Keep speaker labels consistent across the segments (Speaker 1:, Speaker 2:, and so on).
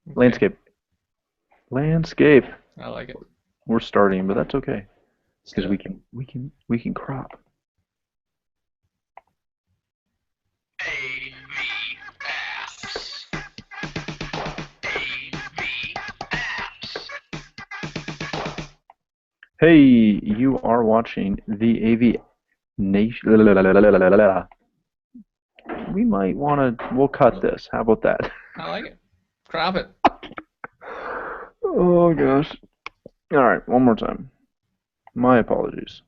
Speaker 1: Okay,
Speaker 2: Landscape. Landscape.
Speaker 1: I like it.
Speaker 2: We're starting, but that's okay
Speaker 1: Let's
Speaker 2: because
Speaker 1: do it.
Speaker 2: we can crop. Hey, you are watching the AV Nation. We might want to. We'll cut
Speaker 1: Well,
Speaker 2: this. How about that?
Speaker 1: I like it. Crop it.
Speaker 2: Oh gosh. All right, one more time. My apologies.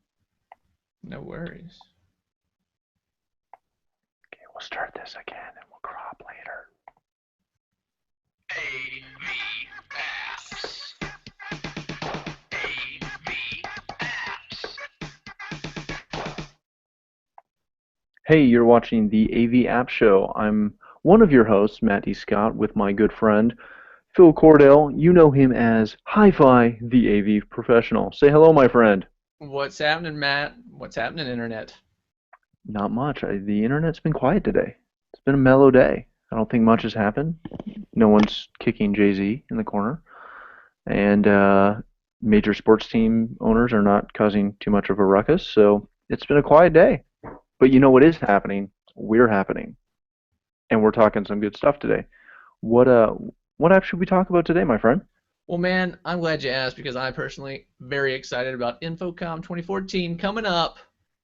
Speaker 1: No worries.
Speaker 2: Okay, we'll start this again and we'll crop later. Hey, you're watching the AV App Show. I'm one of your hosts, Matt D. Scott, with my good friend Phil Cordell. You know him as HiPhi, the AV professional. Say hello, my friend.
Speaker 1: What's happening, Matt? What's happening, Internet?
Speaker 2: Not much. The internet's been quiet today. It's been a mellow day. I don't think much has happened. No one's kicking Jay-Z in the corner. And major sports team owners are not causing too much of a ruckus. So it's been a quiet day. But you know what is happening? We're happening. And we're talking some good stuff today. What uh what app should we talk about today, my friend?
Speaker 1: Well, man, I'm glad you asked because I personally very excited about Infocom 2014 coming up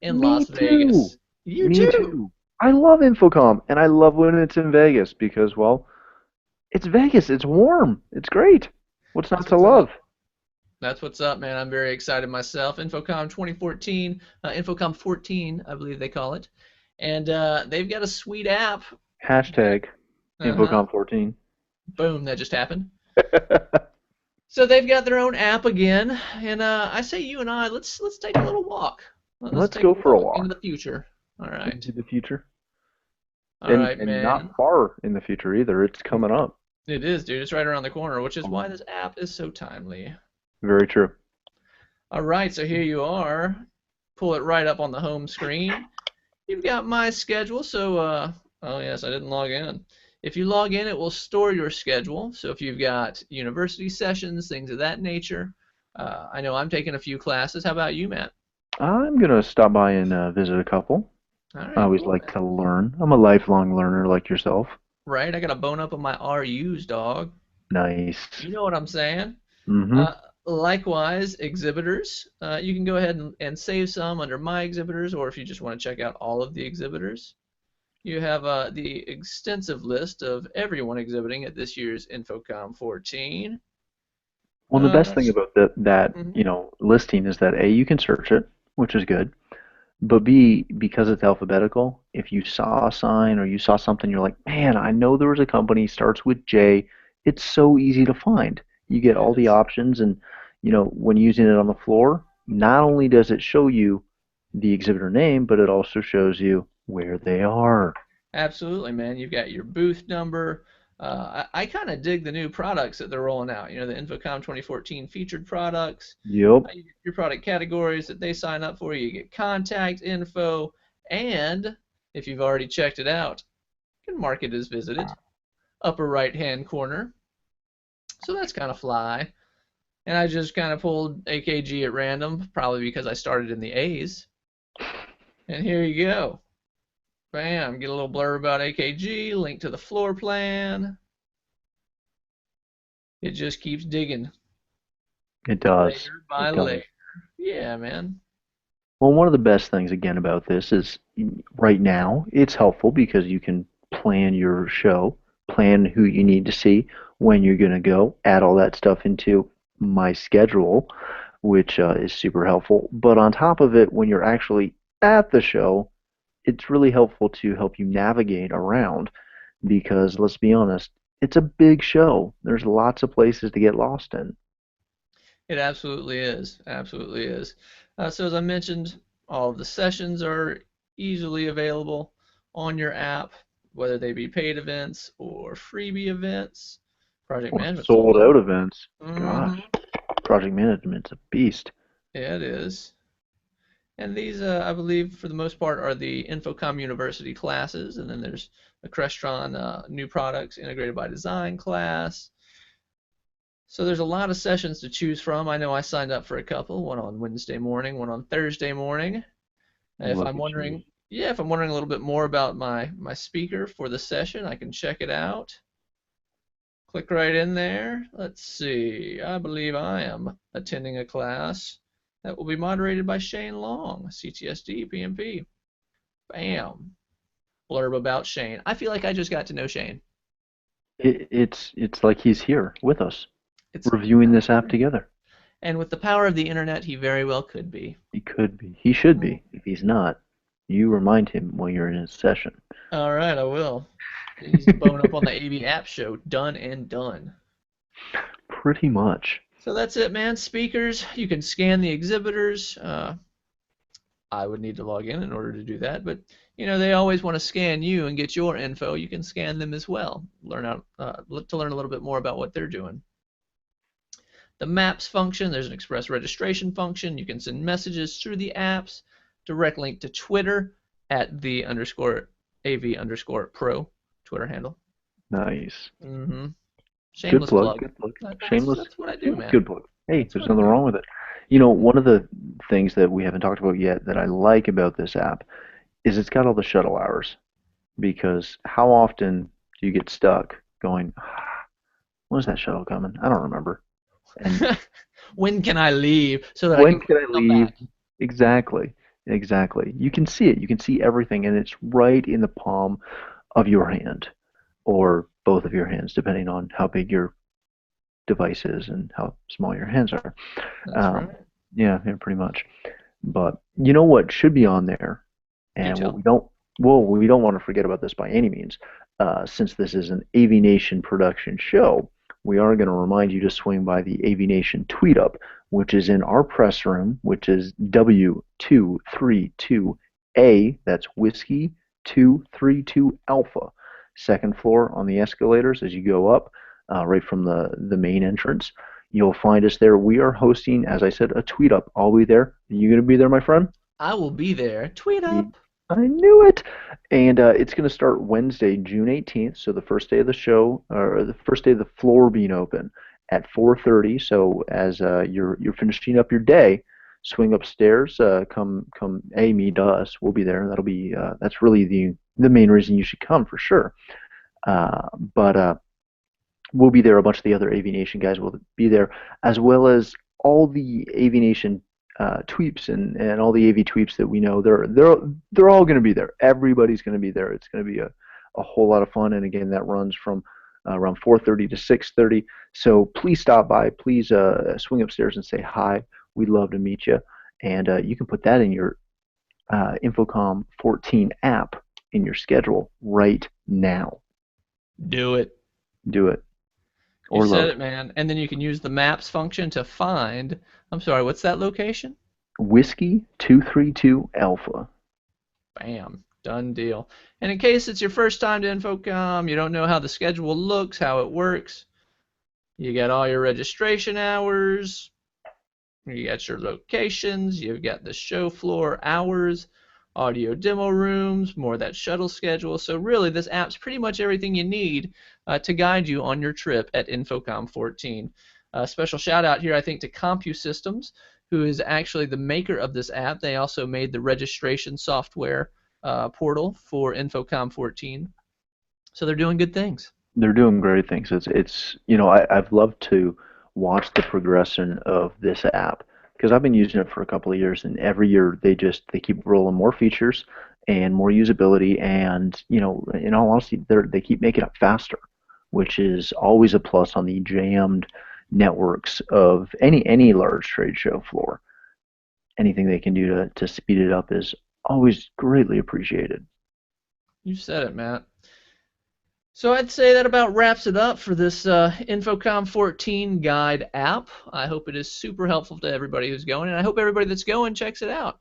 Speaker 1: in
Speaker 2: Me
Speaker 1: Las
Speaker 2: too.
Speaker 1: Vegas. You
Speaker 2: Me
Speaker 1: too.
Speaker 2: too. I love Infocom and I love when it's in Vegas because, well, it's Vegas. It's warm. It's great. What's not
Speaker 1: That's
Speaker 2: to
Speaker 1: what's up.
Speaker 2: love?
Speaker 1: That's what's up, man. I'm very excited myself. Infocom 2014, Infocom 14, I believe they call it, and they've got a sweet app.
Speaker 2: Hashtag
Speaker 1: Uh-huh.
Speaker 2: Infocom14.
Speaker 1: Boom, that just happened. So they've got their own app again, and I say you and I let's take a little walk. Let's
Speaker 2: Let's
Speaker 1: take a
Speaker 2: go for a
Speaker 1: walk into
Speaker 2: walk
Speaker 1: the future. All right,
Speaker 2: into the future.
Speaker 1: all
Speaker 2: And
Speaker 1: right,
Speaker 2: and not
Speaker 1: man.
Speaker 2: far in the future either. It's coming up.
Speaker 1: It is, dude. It's right around the corner, which is why
Speaker 2: Um,
Speaker 1: this app is so timely.
Speaker 2: Very true.
Speaker 1: All right, so here you are. Pull it right up on the home screen. You've got my schedule, so oh yes, I didn't log in. If you log in, it will store your schedule. So if you've got university sessions, things of that nature. I know I'm taking a few classes. How about you, Matt?
Speaker 2: I'm gonna stop by and visit a couple.
Speaker 1: All
Speaker 2: I
Speaker 1: right,
Speaker 2: always
Speaker 1: cool,
Speaker 2: like
Speaker 1: man.
Speaker 2: to learn. I'm a lifelong learner like yourself.
Speaker 1: Right, I got a bone up on my RUs, dog.
Speaker 2: Nice.
Speaker 1: You know what I'm saying?
Speaker 2: Mm-hmm.
Speaker 1: Uh, Likewise, exhibitors. You can go ahead and save some under my exhibitors, or if you just want to check out all of the exhibitors. You have the extensive list of everyone exhibiting at this year's Infocom 14.
Speaker 2: Well, the best thing
Speaker 1: S-
Speaker 2: about that
Speaker 1: mhm.
Speaker 2: listing is that A, you can search it, which is good. But B, because it's alphabetical, if you saw a sign or you saw something, you're like, man, I know there was a company starts with J. It's so easy to find. You get
Speaker 1: It
Speaker 2: all the
Speaker 1: is.
Speaker 2: options, and when using it on the floor, not only does it show you the exhibitor name, but it also shows you where they are.
Speaker 1: Absolutely, man. You've got your booth number. I kind of dig the new products that they're rolling out. You know, the Infocom 2014 featured products.
Speaker 2: Yep.
Speaker 1: You get your product categories that they sign up for. You get contact info, and if you've already checked it out, you can mark it as visited. Upper right hand corner. So that's kind of fly. And I just kind of pulled AKG at random, probably because I started in the A's. And here you go. Bam, get a little blurb about AKG, link to the floor plan. It just keeps digging
Speaker 2: It does.
Speaker 1: layer by
Speaker 2: It
Speaker 1: layer.
Speaker 2: does.
Speaker 1: Yeah, man.
Speaker 2: Well, one of the best things again about this is right now it's helpful because you can plan your show, plan who you need to see, when you're going to go, add all that stuff into my schedule, which is super helpful. But on top of it, when you're actually at the show, it's really helpful to help you navigate around because let's be honest, it's a big show. There's lots of places to get lost in.
Speaker 1: It absolutely is. Absolutely is. So as I mentioned, all of the sessions are easily available on your app, whether they be paid events or freebie events. Project
Speaker 2: Or
Speaker 1: management's
Speaker 2: sold
Speaker 1: fun.
Speaker 2: out events.
Speaker 1: Mm-hmm.
Speaker 2: Gosh, project management's a beast.
Speaker 1: Yeah, it is. And these, I believe, for the most part, are the Infocom University classes. And then there's the Crestron New Products Integrated by Design class. So there's a lot of sessions to choose from. I know I signed up for a couple, one on Wednesday morning, one on Thursday morning. If
Speaker 2: Look
Speaker 1: I'm
Speaker 2: at you.
Speaker 1: wondering, yeah, if I'm wondering a little bit more about my speaker for the session, I can check it out. Click right in there. Let's see. I believe I am attending a class that will be moderated by Shane Long, CTSD PMP. Bam. Blurb about Shane. I feel like I just got to know Shane.
Speaker 2: It's like he's here with us,
Speaker 1: It's
Speaker 2: reviewing this app together.
Speaker 1: and with the power of the internet, he very well could be.
Speaker 2: He could be. He should be. If he's not, you remind him when you're in his session.
Speaker 1: All right, I will. He needs to bone up on the AV app show. Done and done.
Speaker 2: Pretty much.
Speaker 1: So that's it, man. Speakers, you can scan the exhibitors. I would need to log in order to do that, but you know they always want to scan you and get your info. You can scan them as well. To learn a little bit more about what they're doing. The maps function, there's an express registration function. You can send messages through the apps. Direct link to Twitter at the underscore AV underscore pro Twitter handle.
Speaker 2: Nice.
Speaker 1: Mm-hmm.
Speaker 2: Good
Speaker 1: Shameless
Speaker 2: plug.
Speaker 1: plug.
Speaker 2: Good plug.
Speaker 1: That's,
Speaker 2: Shameless.
Speaker 1: that's what I do, man.
Speaker 2: Good plug. Hey,
Speaker 1: That's
Speaker 2: there's
Speaker 1: what I
Speaker 2: nothing
Speaker 1: do.
Speaker 2: wrong with it. You know, one of the things that we haven't talked about yet that I like about this app is it's got all the shuttle hours. Because how often do you get stuck going, when's that shuttle coming? I don't remember. And
Speaker 1: When can I leave so that I
Speaker 2: when
Speaker 1: can
Speaker 2: can I
Speaker 1: come
Speaker 2: leave?
Speaker 1: back?
Speaker 2: Exactly. Exactly. You can see it. You can see everything, and it's right in the palm of your hand, or both of your hands, depending on how big your device is and how small your hands are.
Speaker 1: That's
Speaker 2: Um,
Speaker 1: right.
Speaker 2: yeah, pretty much. But you know what should be on there,
Speaker 1: Do
Speaker 2: and what
Speaker 1: tell.
Speaker 2: we don't want to forget about this by any means. Since this is an AVNation production show, we are going to remind you to swing by the AVNation tweet up, which is in our press room, which is W232A. That's Whiskey 232 Alpha. Second floor on the escalators as you go up, right from the main entrance. You'll find us there. We are hosting, as I said, a tweet up. I'll be there. Are you going to be there, my friend?
Speaker 1: I will be there. Tweet
Speaker 2: Ye-
Speaker 1: up.
Speaker 2: I knew it. And it's going to start Wednesday, June 18th. So the first day of the show, or the first day of the floor being open at 4:30. So as you're finishing up your day, swing upstairs. Come meet us. We'll be there. That's really the main reason you should come for sure. But we'll be there. A bunch of the other AVNation guys will be there, as well as all the AVNation tweeps and all the AV tweeps that we know. They're all going to be there. Everybody's going to be there. It's going to be a whole lot of fun. And again, that runs from around 4:30 to 6:30. So please stop by. Please swing upstairs and say hi. We'd love to meet you. And you can put that in your Infocom14 app in your schedule right now.
Speaker 1: Do it.
Speaker 2: Do it
Speaker 1: You
Speaker 2: or
Speaker 1: said
Speaker 2: love
Speaker 1: it, man. And then you can use the maps function to find. I'm sorry, what's that location?
Speaker 2: Whiskey 232 Alpha.
Speaker 1: Bam. Done deal. And in case it's your first time to Infocom, you don't know how the schedule looks, how it works, you got all your registration hours, you got your locations, you've got the show floor hours, audio demo rooms, more of that shuttle schedule. So really, this app's pretty much everything you need to guide you on your trip at Infocom 14. Special shout out here, I think, to CompuSystems, who is actually the maker of this app. They also made the registration software portal for Infocom 14. So they're doing good things.
Speaker 2: They're doing great things. It's I've loved to watch the progression of this app because I've been using it for a couple of years, and every year they keep rolling more features and more usability, and in all honesty, they keep making it faster, which is always a plus on the jammed networks of any large trade show floor. Anything they can do to speed it up is always greatly appreciated.
Speaker 1: You said it, Matt. So I'd say that about wraps it up for this Infocom 14 guide app. I hope it is super helpful to everybody who's going, and I hope everybody that's going checks it out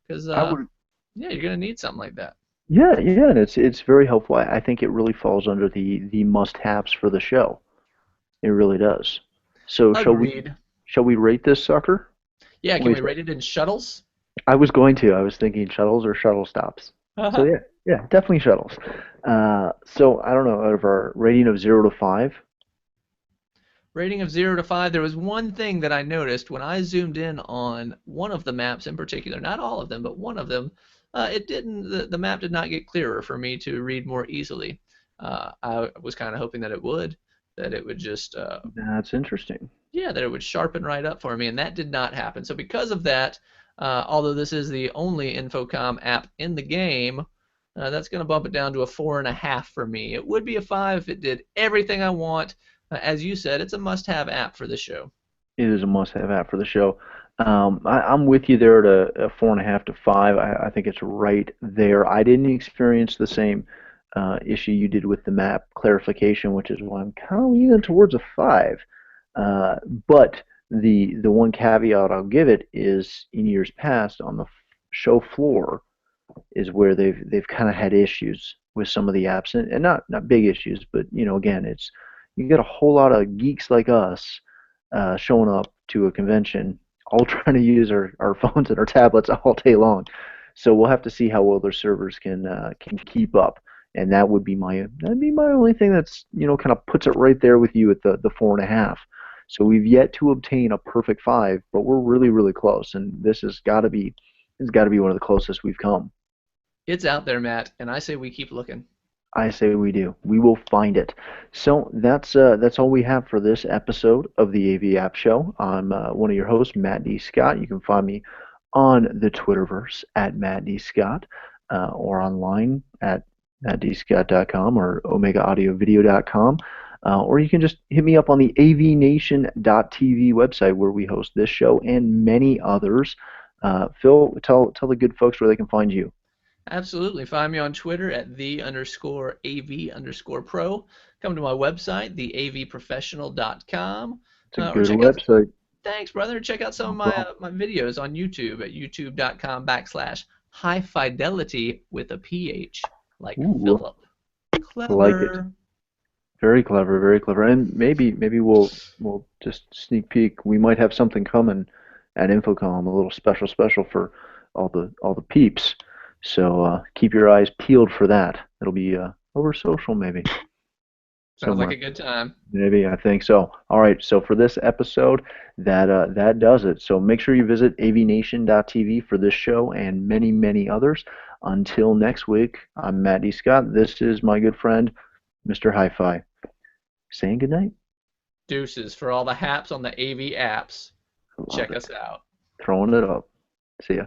Speaker 1: because
Speaker 2: I would
Speaker 1: yeah, you're gonna need something like that.
Speaker 2: Yeah, and it's very helpful. I think it really falls under the must-haves for the show. It really does. So
Speaker 1: Agreed.
Speaker 2: shall we rate this sucker?
Speaker 1: Yeah,
Speaker 2: What do
Speaker 1: can
Speaker 2: you
Speaker 1: we
Speaker 2: say?
Speaker 1: rate it in shuttles?
Speaker 2: I was going to. I was thinking shuttles or shuttle stops. So yeah, definitely shuttles. So I don't know, out of our rating of 0 to 5,
Speaker 1: Rating of 0 to 5, there was one thing that I noticed when I zoomed in on one of the maps in particular, not all of them, but one of them. It didn't. The map did not get clearer for me to read more easily. I was kind of hoping that it would just
Speaker 2: That's interesting.
Speaker 1: yeah, that it would sharpen right up for me, and that did not happen. So because of that, although this is the only Infocom app in the game, that's going to bump it down to a 4.5 for me. It would be a 5 if it did everything I want. As you said, it's a must-have app for the show.
Speaker 2: It is a must-have app for the show. I'm with you there at a 4.5 to 5. I think it's right there. I didn't experience the same issue you did with the map clarification, which is why I'm kind of leaning towards a 5. Uh, but the one caveat I'll give it is in years past on the show floor is where they've kind of had issues with some of the apps, and not big issues, but again, it's you get a whole lot of geeks like us showing up to a convention, all trying to use our phones and our tablets all day long. So we'll have to see how well their servers can keep up, and that'd be my only thing that's kind of puts it right there with you at the 4.5. So we've yet to obtain a perfect 5, but we're really close, and this has got to be one of the closest we've come.
Speaker 1: It's out there, Matt, and I say we keep looking.
Speaker 2: I say we do. We will find it. So that's all we have for this episode of the AV App Show. I'm one of your hosts, Matt D. Scott. You can find me on the Twitterverse at Matt D. Scott or online at mattdscott.com or omegaAudioVideo.com. Or you can just hit me up on the AVNation.tv website where we host this show and many others. Phil, tell the good folks where they can find you.
Speaker 1: Absolutely. Find me on Twitter at the_AV_pro. Come to my website, theavprofessional.com.
Speaker 2: It's a
Speaker 1: Or
Speaker 2: good
Speaker 1: check out,
Speaker 2: website.
Speaker 1: thanks, brother. Check out some of
Speaker 2: No problem.
Speaker 1: my videos on YouTube at youtube.com/high fidelity with a PH, like
Speaker 2: Ooh,
Speaker 1: Philip.
Speaker 2: I like it.
Speaker 1: Clever.
Speaker 2: Very clever, very clever. And maybe we'll just sneak peek. We might have something coming at Infocom, a little special for all the peeps. So keep your eyes peeled for that. It'll be over social maybe
Speaker 1: Sounds like a
Speaker 2: somewhere.
Speaker 1: good time.
Speaker 2: Maybe I think so. All right. So for this episode, that does it. So make sure you visit avnation.tv for this show and many others. Until next week, I'm Matt D. Scott. This is my good friend, Mr. HiPhi. Saying goodnight.
Speaker 1: Deuces for all the haps on the AV apps.
Speaker 2: I love
Speaker 1: Check
Speaker 2: it.
Speaker 1: us out.
Speaker 2: Throwing it up. See ya.